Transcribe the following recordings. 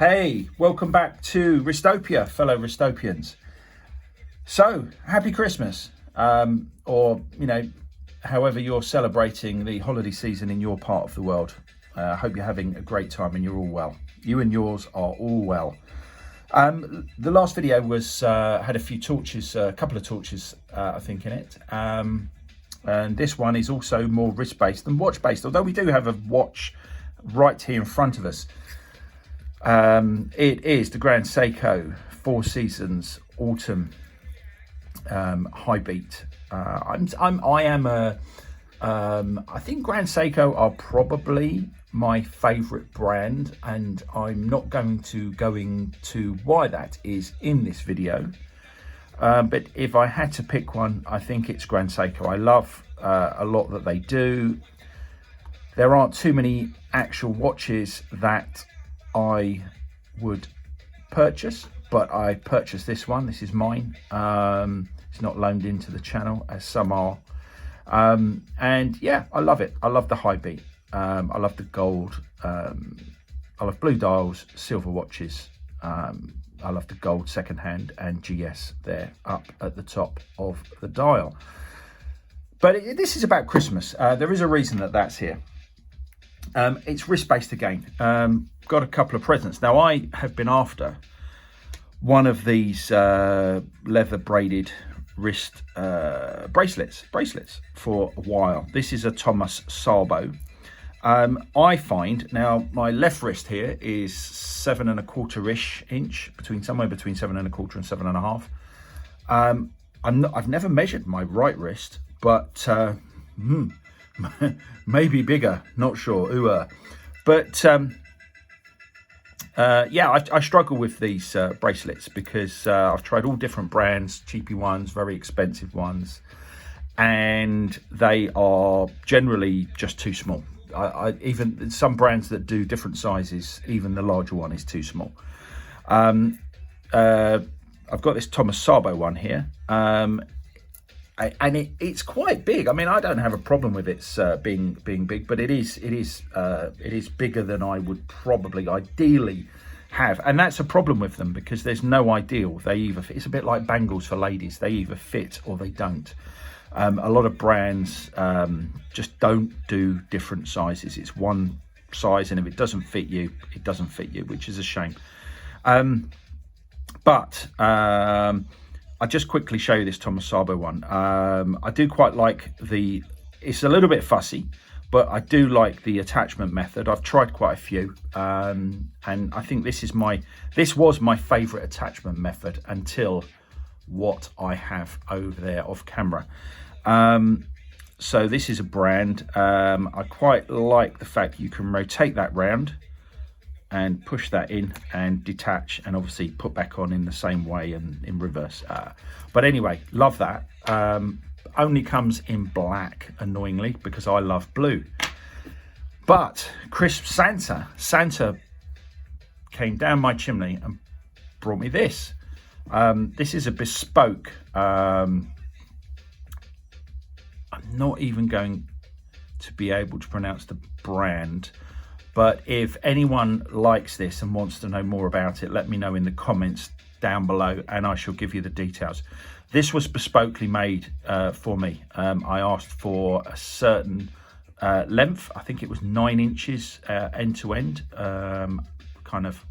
Hey, welcome back to Ristopia, fellow Ristopians. So, happy Christmas, or, however you're celebrating the holiday season in your part of the world. I hope you're having a great time and you're all well. You and yours are all well. The last video was had a few torches, a couple of torches, I think, in it. And this one is also more wrist-based than watch-based, although we do have a watch right here in front of us. It is the Grand Seiko Four Seasons Autumn High Beat. I think Grand Seiko are probably my favorite brand, and I'm not going to why that is in this video. But if I had to pick one, I think it's Grand Seiko. I love a lot that they do. There aren't too many actual watches that I would purchase, but I purchased this one. This is mine. It's not loaned into the channel as some are. And yeah, I love it. I love the high beat. I love the gold. I love blue dials, silver watches. I love the gold secondhand and GS there up at the top of the dial. But this is about Christmas. There is a reason that that's here. It's wrist-based again. Got a couple of presents. Now, I have been after one of these leather braided wrist bracelets for a while. This is a Thomas Sabo. I find now my left wrist here is 7¼ inch, somewhere between 7¼ and 7½. I've never measured my right wrist, but maybe bigger, not sure. But yeah, I struggle with these bracelets because I've tried all different brands, cheapy ones, very expensive ones, and they are generally just too small. Even some brands that do different sizes, even the larger one is too small. I've got this Thomas Sabo one here. And it's quite big. I mean, I don't have a problem with it being big, but it is bigger than I would probably ideally have, and that's a problem with them because there's no ideal. It's a bit like bangles for ladies. They either fit or they don't. A lot of brands just don't do different sizes. It's one size, and if it doesn't fit you, it doesn't fit you, which is a shame. But I'll just quickly show you this Thomas Sabo one. I do quite like it's a little bit fussy, but I do like the attachment method. I've tried quite a few, and I think this was my favorite attachment method until what I have over there off camera. So this is a brand. I quite like the fact you can rotate that round and push that in and detach and obviously put back on in the same way and in reverse. But anyway, love that. Only comes in black, annoyingly, because I love blue. But Santa came down my chimney and brought me this. This is a bespoke, I'm not even going to be able to pronounce the brand, but if anyone likes this and wants to know more about it, let me know in the comments down below and I shall give you the details. This was bespokely made for me. I asked for a certain length. I think it was 9 inches end to end, kind of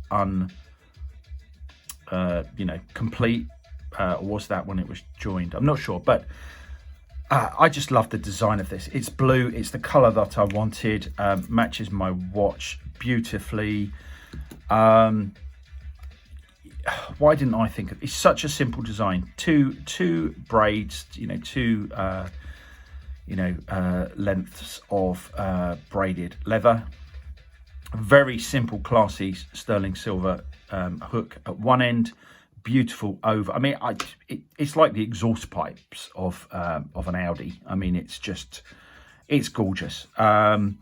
complete. Or was that when it was joined? I'm not sure, but I just love the design of this. It's blue, it's the color that I wanted, matches my watch beautifully. Why didn't I think of it's such a simple design? Two braids, two lengths of braided leather. Very simple, classy sterling silver hook at one end. Beautiful over. I mean, it's like the exhaust pipes of an Audi. I mean, it's gorgeous. And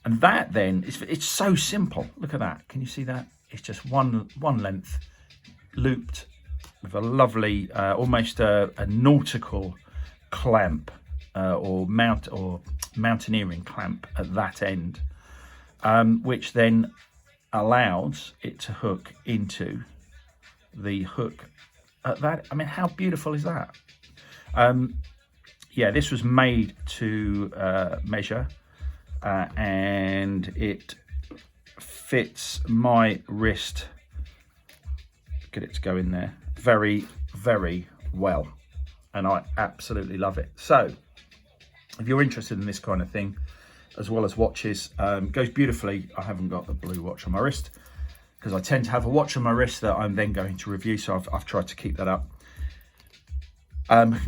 that then it's so simple. Look at that. Can you see that? It's just one length looped with a lovely, almost a nautical clamp or mountaineering clamp at that end, which then allows it to hook into the hook at that. I mean, how beautiful is that? Yeah, this was made to measure, and it fits my wrist. Get it to go in there very, very well, and I absolutely love it. So if you're interested in this kind of thing, as well as watches, goes beautifully. I haven't got the blue watch on my wrist because I tend to have a watch on my wrist that I'm then going to review, so I've tried to keep that up.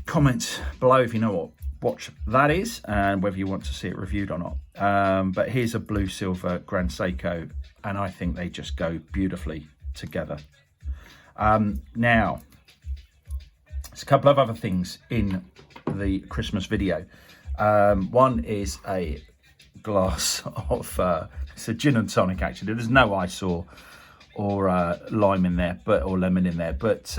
Comment below if you know what watch that is and whether you want to see it reviewed or not. But here's a blue silver Grand Seiko, and I think they just go beautifully together. Now, there's a couple of other things in the Christmas video. One is a glass of it's a gin and tonic. Actually, there's no ice or lime in there, or lemon in there, but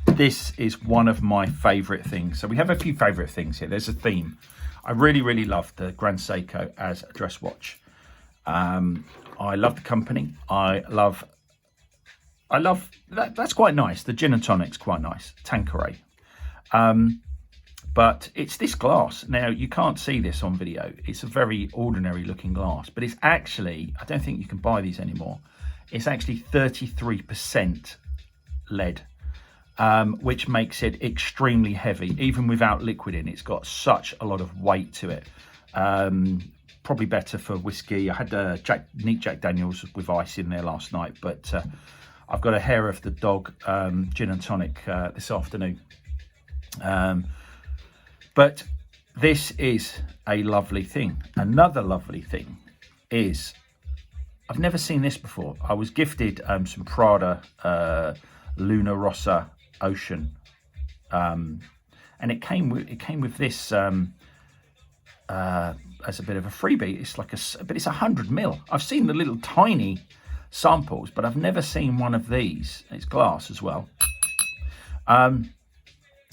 this is one of my favorite things. So we have a few favorite things here. There's a theme. I really love the Grand Seiko as a dress watch. I love the company. I love that. That's quite nice. The gin and tonic's quite nice. Tanqueray. But it's this glass. Now, you can't see this on video. It's a very ordinary looking glass, but it's actually, I don't think you can buy these anymore. It's actually 33% lead, which makes it extremely heavy. Even without liquid in, it's got such a lot of weight to it. Probably better for whiskey. I had neat Jack Daniels with ice in there last night, but I've got a hair of the dog gin and tonic this afternoon. But this is a lovely thing. Another lovely thing is, I've never seen this before. I was gifted some Prada Luna Rossa Ocean, and it came with this as a bit of a freebie. It's like but it's 100 mil. I've seen the little tiny samples, but I've never seen one of these. It's glass as well,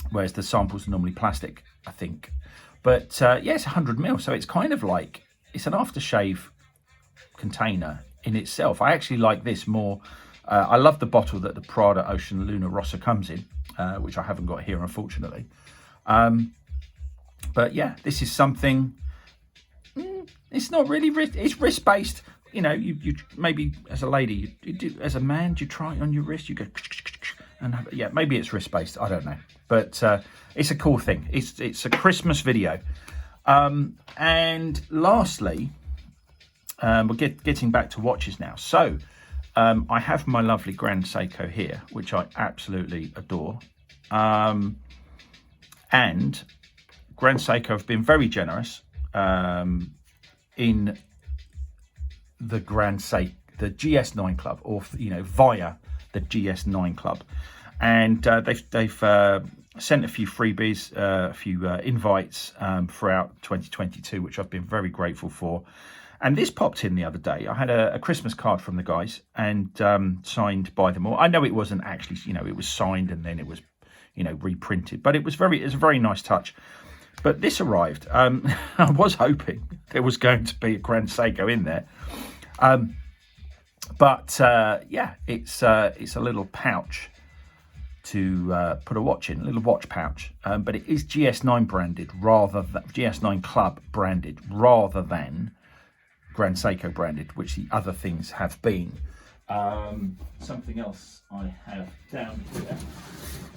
whereas the samples are normally plastic, I think. But yeah, it's 100 mil, so it's kind of like, it's an aftershave container in itself. I actually like this more. I love the bottle that the Prada Ocean Luna Rossa comes in, which I haven't got here, unfortunately. But yeah, this is something, it's not really it's wrist-based. You know, you maybe as a lady, you do, as a man, do you try it on your wrist? You go, and yeah, maybe it's wrist-based, I don't know. But it's a cool thing. It's a Christmas video. And lastly, we're getting back to watches now. So I have my lovely Grand Seiko here, which I absolutely adore. And Grand Seiko have been very generous in the the GS9 Club, or via the GS9 Club, and they've sent a few freebies, a few invites throughout 2022, which I've been very grateful for. And this popped in the other day. I had a Christmas card from the guys, and signed by them all. I know it wasn't actually, it was signed and then it was, reprinted, but it was a very nice touch. But this arrived. I was hoping there was going to be a Grand Seiko in there. But yeah, it's a little pouch to put a watch in, a little watch pouch. But it is GS9 branded rather than GS9 Club branded rather than Grand Seiko branded, which the other things have been. Something else I have down here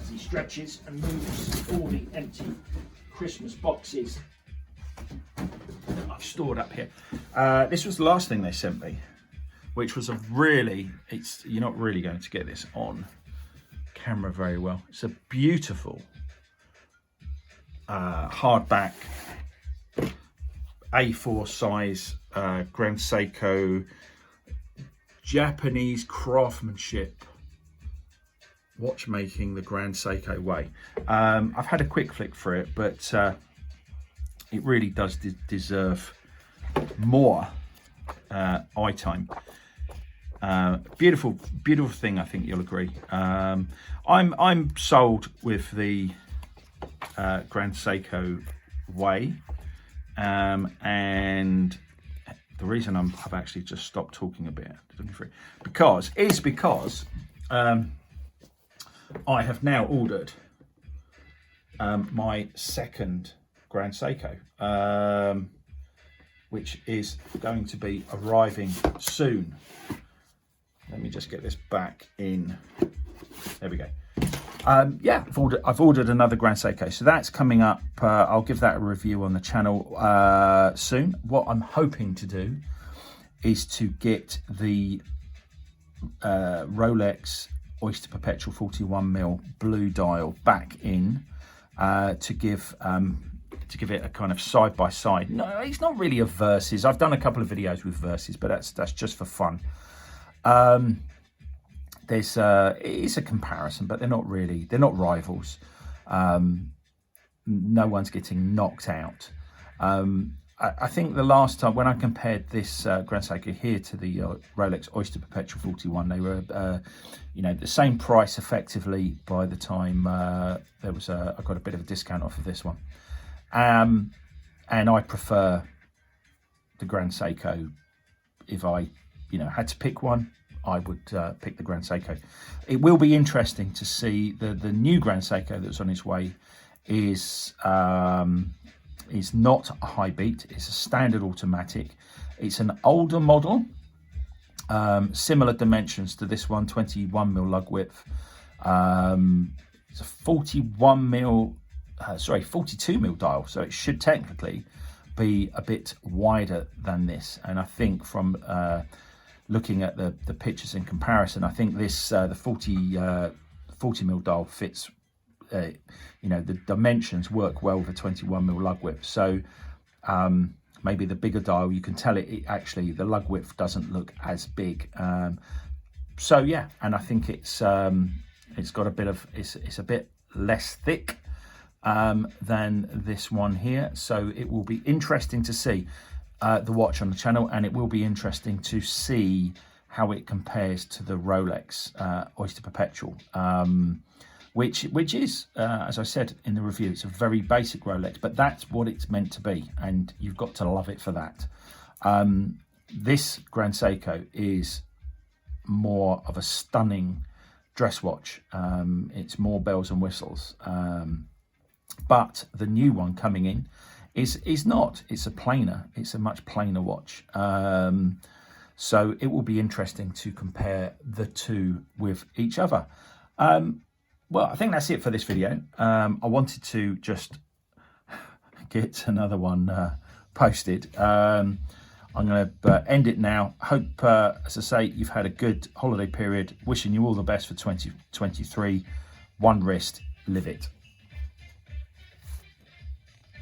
as he stretches and moves all the empty Christmas boxes that I've stored up here. This was the last thing they sent me, which was you're not really going to get this on camera very well. It's a beautiful hardback A4 size Grand Seiko Japanese craftsmanship watchmaking the Grand Seiko way. I've had a quick flick for it, but it really does deserve more eye time. Beautiful thing, I think you'll agree. I'm sold with the Grand Seiko way, and the reason I've actually just stopped talking a bit because I have now ordered my second Grand Seiko, which is going to be arriving soon. Let me just get this back in. There we go. Yeah, I've ordered another Grand Seiko, so that's coming up. I'll give that a review on the channel soon. What I'm hoping to do is to get the Rolex Oyster Perpetual 41mm blue dial back in to give it a kind of side by side. No, it's not really a versus. I've done a couple of videos with versus, but that's just for fun. It is a comparison, but they're not rivals. No one's getting knocked out. I think the last time when I compared this Grand Seiko here to the Rolex Oyster Perpetual 41, they were the same price effectively. By the time I got a bit of a discount off of this one, and I prefer the Grand Seiko. If I had to pick one, I would pick the Grand Seiko. It will be interesting to see the new Grand Seiko that's on its way is not a high beat. It's a standard automatic. It's an older model, similar dimensions to this one, 21mm lug width. It's a 42mm dial, so it should technically be a bit wider than this. And I think from looking at the pictures in comparison, I think this the 40mm dial fits. The dimensions work well with a 21mm lug width. So maybe the bigger dial, you can tell it actually the lug width doesn't look as big. So yeah, and I think it's got a bit of it's a bit less thick than this one here. So it will be interesting to see the watch on the channel, and it will be interesting to see how it compares to the Rolex Oyster Perpetual, which is, as I said in the review, it's a very basic Rolex, but that's what it's meant to be, and you've got to love it for that. This Grand Seiko is more of a stunning dress watch. It's more bells and whistles, but the new one coming in is not. It's a plainer. It's a much plainer watch. So it will be interesting to compare the two with each other. Well, I think that's it for this video. I wanted to just get another one posted. I'm going to end it now. Hope, as I say, you've had a good holiday period. Wishing you all the best for 2023. One wrist, live it.